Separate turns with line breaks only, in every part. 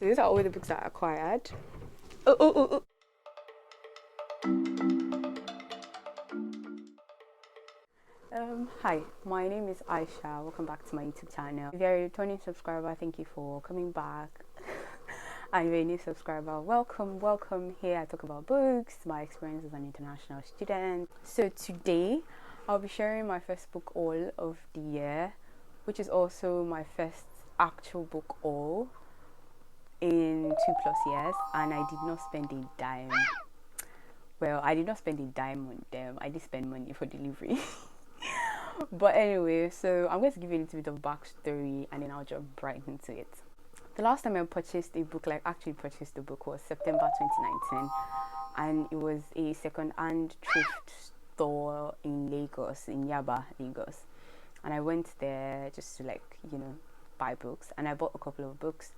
So these are all the books that I acquired. Oh, oh, oh, oh. Hi, my name is Aisha. Welcome back to my YouTube channel. If you're a returning subscriber, thank you for coming back. And if you're a new subscriber, welcome. Here I talk about books, my experience as an international student. So today I'll be sharing my first book haul of the year, which is also my first actual book haul in 2+ years, and I did not spend a dime. Well, I did not spend a dime on them. I did spend money for delivery. But anyway, so I'm going to give you a little bit of backstory and then I'll jump right into it. The last time I purchased a book, like actually purchased a book, was September 2019, and it was a second-hand thrift store in Lagos, in Yaba, Lagos. And I went there just to buy books, and I bought a couple of books,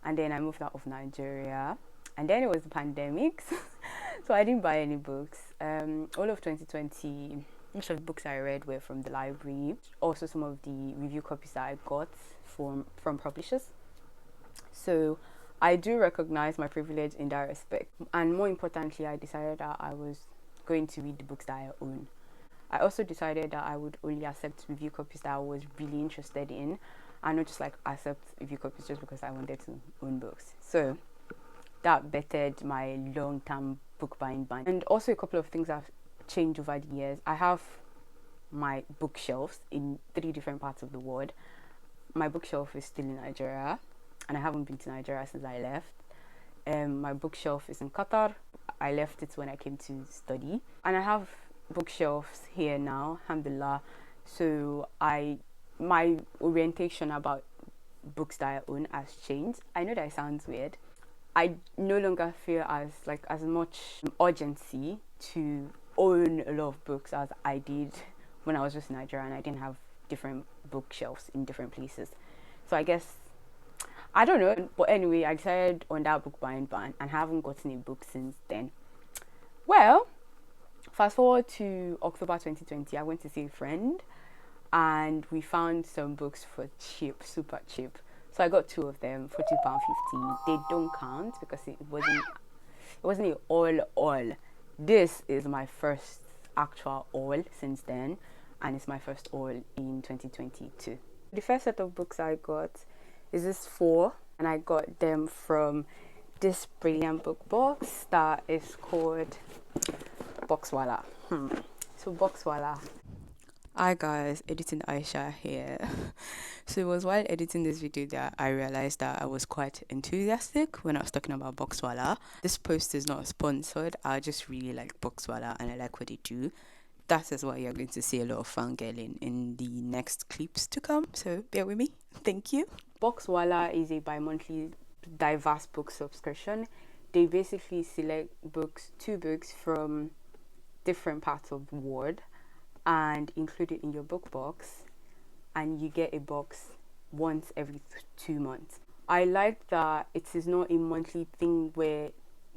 and then I moved out of Nigeria, and then it was the pandemic, so I didn't buy any books. All of 2020, most of the books I read were from the library. Also, some of the review copies that I got from publishers. So I do recognize my privilege in that respect. And more importantly, I decided that I was going to read the books that I own. I also decided that I would only accept review copies that I was really interested in, and not just accept review copies just because I wanted to own books. So that bettered my long-term book buying ban. And also a couple of things have changed over the years. I have my bookshelves in 3 different parts of the world. My bookshelf is still in Nigeria, and I haven't been to Nigeria since I left. My bookshelf is in Qatar. I left it when I came to study, and I have bookshelves here now, alhamdulillah. So my orientation about books that I own has changed. I know that sounds weird. I no longer feel as much urgency to own a lot of books as I did when I was just in Nigeria and I didn't have different bookshelves in different places. So I guess, I don't know, but anyway, I decided on that book buying ban and haven't gotten a book since then. Well, fast forward to October 2020, I went to see a friend and we found some books for cheap, super cheap. So I got 2 of them for £2.50. They don't count because it wasn't an all. This is my first actual all since then, and it's my first all in 2022. The first set of books I got is this 4, and I got them from this brilliant book box that is called Boxwala. So Boxwala. Hi guys, editing Aisha here. So it was while editing this video that I realized that I was quite enthusiastic when I was talking about Boxwala. This post is not sponsored. I just really like Boxwala and I like what they do. That is why you're going to see a lot of fangirling in the next clips to come. So bear with me. Thank you. Boxwala is a bi-monthly diverse book subscription. They basically select 2 books from different parts of the world and include it in your book box, and you get a box once every 2 months. I like that it is not a monthly thing where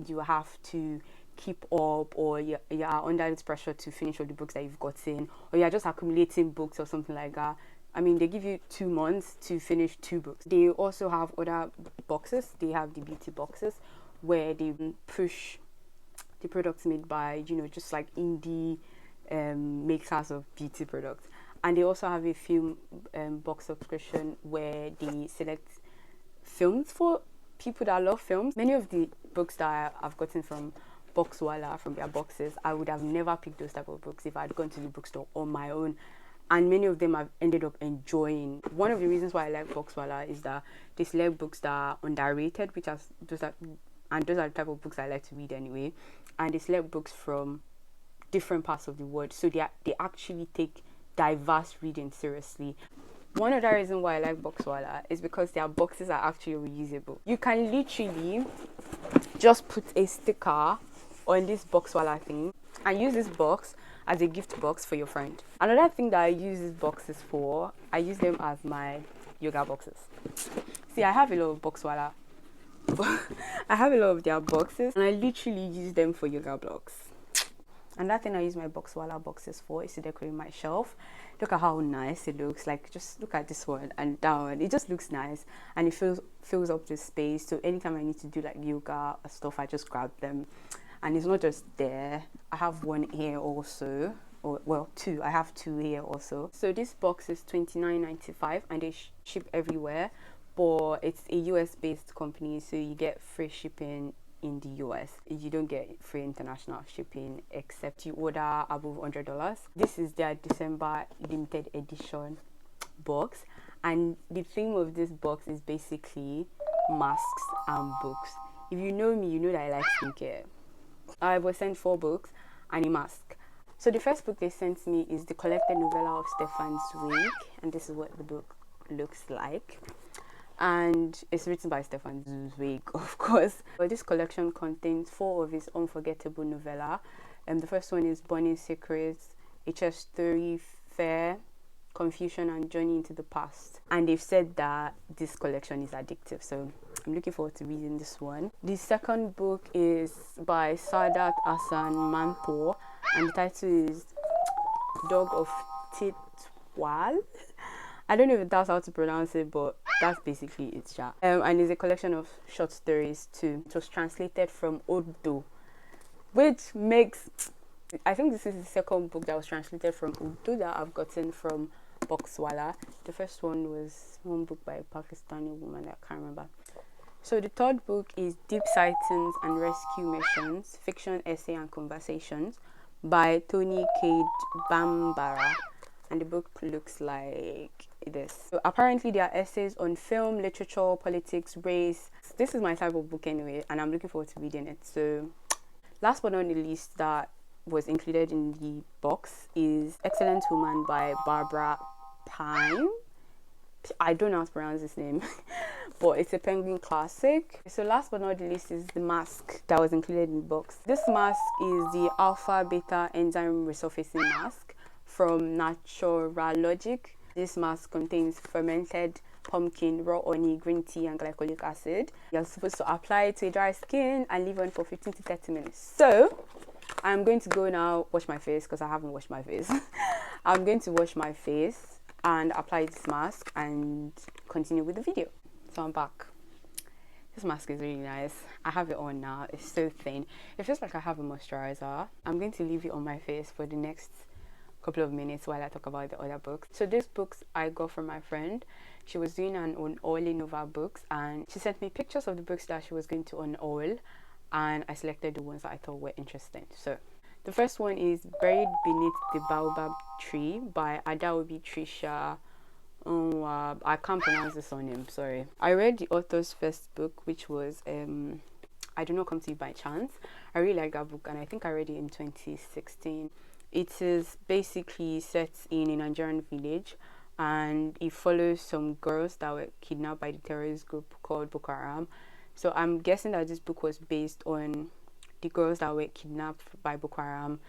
you have to keep up, or you are under this pressure to finish all the books that you've gotten, or you're just accumulating books or something like that. I mean, they give you 2 months to finish 2 books. They also have other boxes. They have the beauty boxes where they push the products made by, just like indie makers of beauty products. And they also have a film box subscription where they select films for people that love films. Many of the books that I've gotten from Boxwala, from their boxes, I would have never picked those type of books if I had gone to the bookstore on my own, and many of them I've ended up enjoying. One of the reasons why I like Boxwala is that they select books that are underrated, those are the type of books I like to read anyway, and they select books from different parts of the world, so they actually take diverse reading seriously. One other reason why I like Boxwala is because their boxes are actually reusable. You can literally just put a sticker on this Boxwala thing and use this box as a gift box for your friend. Another thing that I use these boxes for, I use them as my yoga boxes. See, I have a lot of Boxwala. I have a lot of their boxes and I literally use them for yoga blocks. And that thing I use my Boxwala boxes for is to decorate my shelf. Look at how nice it looks. Like, just look at this one and that one. It just looks nice, and it fills up the space. So anytime I need to do like yoga or stuff, I just grab them. And it's not just there. I have one here also. Or, well, two. I have two here also. So this box is $29.95 and they ship everywhere. But it's a US based company, so you get free shipping in the US. You don't get free international shipping except you order above $100. This is their December limited edition box, and the theme of this box is basically masks and books. If you know me, you know that I like skincare. I was sent 4 books and a mask. So the first book they sent me is the collected novella of Stefan Zweig, and this is what the book looks like. And it's written by Stefan Zweig, of course. But this collection contains 4 of his unforgettable novella. The first one is Burning Secrets, A Chess Story, Fair, Confusion, and Journey into the Past. And they've said that this collection is addictive, so I'm looking forward to reading this one. The second book is by Sadat Hassan Manpour, and the title is Dog of Titwal. I don't know if that's how to pronounce it, but that's basically it. And it's a collection of short stories too. It was translated from Urdu, which makes, I think this is the second book that was translated from Urdu that I've gotten from Boxwala. The first one was one book by a Pakistani woman that I can't remember. So the third book is Deep Sightings and Rescue Missions, Fiction, Essay and Conversations by Tony Cade Bambara. And the book looks like this. So apparently there are essays on film, literature, politics, race. This is my type of book anyway, and I'm looking forward to reading it. So last but not the least that was included in the box is Excellent Woman by Barbara Pine. I don't know how to pronounce this name, but it's a Penguin classic. So last but not the least is the mask that was included in the box. This mask is the alpha beta enzyme resurfacing mask from Naturalogic. This mask contains fermented pumpkin, raw honey, green tea, and glycolic acid. You're supposed to apply it to dry skin and leave on for 15 to 30 minutes. So I'm going to go now wash my face because I haven't washed my face. I'm going to wash my face and apply this mask and continue with the video. So I'm back. This mask is really nice. I have it on now. It's so thin. It feels like I have a moisturizer. I'm going to leave it on my face for the next couple of minutes while I talk about the other books. So these books I got from my friend. She was doing an unoiling of her books, and she sent me pictures of the books that she was going to unoil, and I selected the ones that I thought were interesting. So the first one is Buried Beneath the Baobab Tree by Adaobi Trisha. I can't pronounce this on him, sorry. I read the author's first book, which was I Do Not Come to You by Chance. I really like that book, and I think I read it in 2016. It is basically set in a Nigerian village, and it follows some girls that were kidnapped by the terrorist group called Boko Haram. So I'm guessing that this book was based on the girls that were kidnapped by Boko Haram.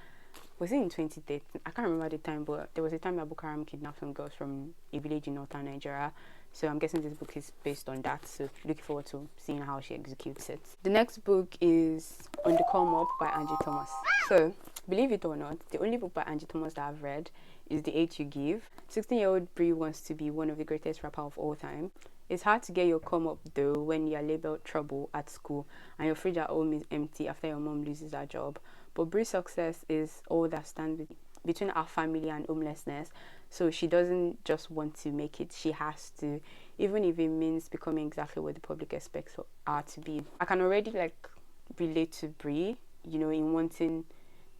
Was it in 2013? I can't remember the time, but there was a time that Boko Haram kidnapped some girls from a village in northern Nigeria. So I'm guessing this book is based on that. So looking forward to seeing how she executes it. The next book is On the Come Up by Angie Thomas. So believe it or not, the only book by Angie Thomas that I've read is The Age You Give. 16-year-old Brie wants to be one of the greatest rappers of all time. It's hard to get your come up though when you're labeled trouble at school and your fridge at home is empty after your mom loses her job. But Brie's success is all that stands between our family and homelessness. So she doesn't just want to make it, she has to, even if it means becoming exactly what the public expects her to be. I can already relate to Brie, you know, in wanting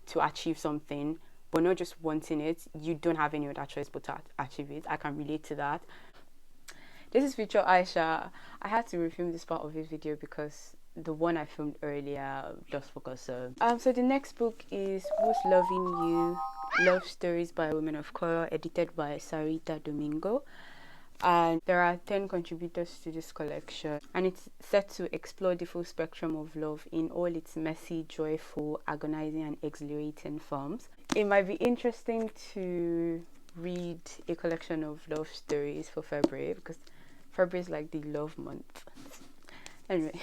to achieve something, but not just wanting it. You don't have any other choice but to achieve it. I can relate to that. This is Future Aisha. I had to refilm this part of this video because the one I filmed earlier just focused. So the next book is Who's Loving You? Love Stories by Women of Color, edited by Sarita Domingo. And there are 10 contributors to this collection, and it's set to explore the full spectrum of love in all its messy, joyful, agonizing, and exhilarating forms. It might be interesting to read a collection of love stories for February, because February is like the love month. Anyway,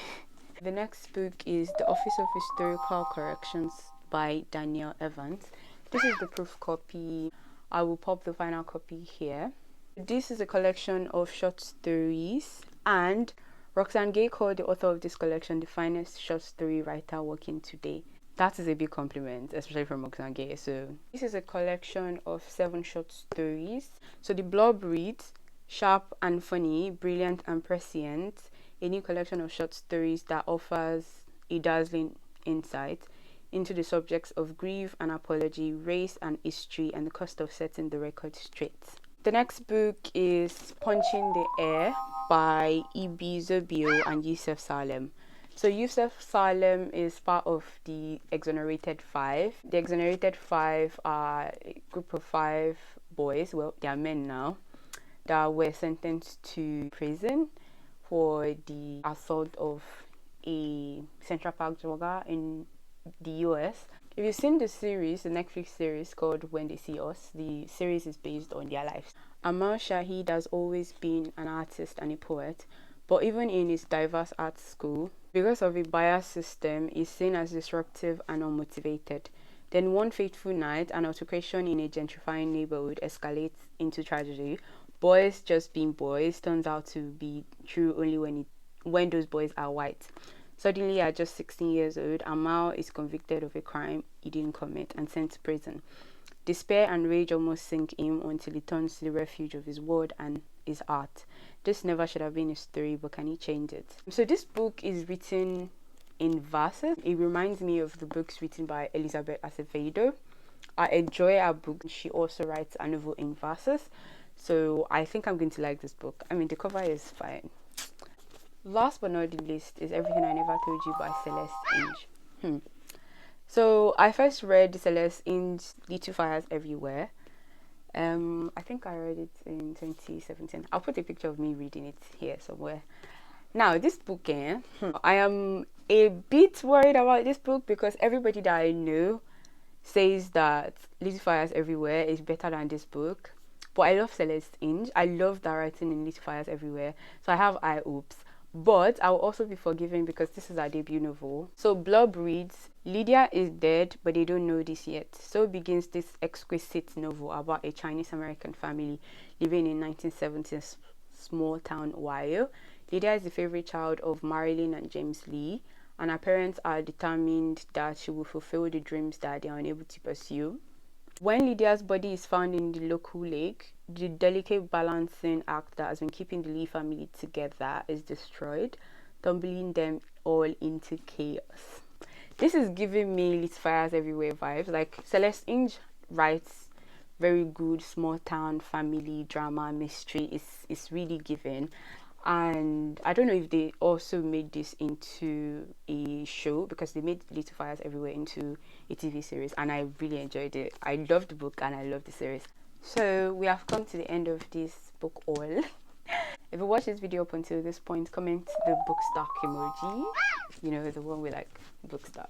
the next book is The Office of Historical Corrections by Daniel Evans. This is the proof copy. I will pop the final copy here. This is a collection of short stories, and Roxane Gay called the author of this collection the finest short story writer working today. That is a big compliment, especially from Roxane Gay. So this is a collection of 7 short stories. So the blurb reads, sharp and funny, brilliant and prescient, a new collection of short stories that offers a dazzling insight into the subjects of grief and apology, race and history, and the cost of setting the record straight. The next book is Punching the Air by Ibi Zobio and Yusuf Salem. So Yusuf Salem is part of the Exonerated Five. The Exonerated Five are a group of 5 boys, well, they are men now, that were sentenced to prison for the assault of a Central Park jogger in the US. If you've seen the series, the Netflix series called When They See Us, the series is based on their lives. Amal Shahid has always been an artist and a poet, but even in his diverse art school, because of a biased system, is seen as disruptive and unmotivated. Then one fateful night, an altercation in a gentrifying neighborhood escalates into tragedy. Boys just being boys turns out to be true only when those boys are white. Suddenly, at just 16 years old, Amal is convicted of a crime he didn't commit and sent to prison. Despair and rage almost sink him until he turns to the refuge of his word and his art. This never should have been a story, but can he change it? So this book is written in verses. It reminds me of the books written by Elizabeth Acevedo. I enjoy her book. She also writes a novel in verses. So I think I'm going to like this book. I mean, the cover is fine. Last but not the least is Everything I Never Told You by Celeste Inge. So I first read Celeste Inge's Little Fires Everywhere. I think I read it in 2017. I'll put a picture of me reading it here somewhere. Now this book, I am a bit worried about this book because everybody that I know says that Little Fires Everywhere is better than this book. But I love Celeste Inge. I love the writing in Little Fires Everywhere. So I have high hopes. But I will also be forgiven because this is our debut novel. So blurb reads, Lydia is dead, but they don't know this yet. So begins this exquisite novel about a Chinese American family living in 1970s small town Ohio. Lydia is the favorite child of Marilyn and James Lee, and her parents are determined that she will fulfill the dreams that they are unable to pursue. When Lydia's body is found in the local lake, the delicate balancing act that has been keeping the Lee family together is destroyed, tumbling them all into chaos. This is giving me Little Fires Everywhere vibes. Like Celeste Inge writes very good small town family drama mystery. It's really giving. And I don't know if they also made this into a show because they made Little Fires Everywhere into a TV series, and I really enjoyed it. I loved the book and I loved the series. So we have come to the end of this book haul. If you watch this video up until this point, comment the bookstock emoji. You know, the one with like bookstock.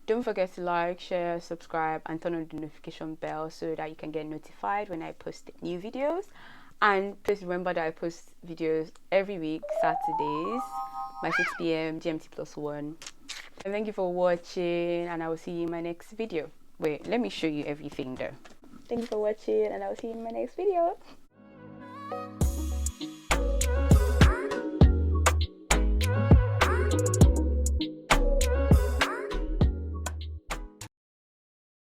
Don't forget to like, share, subscribe, and turn on the notification bell so that you can get notified when I post new videos. And please remember that I post videos every week, Saturdays, by 6 p.m. GMT +1. And thank you for watching, and I will see you in my next video. Wait, let me show you everything though. Thank you for watching, and I will see you in my next video.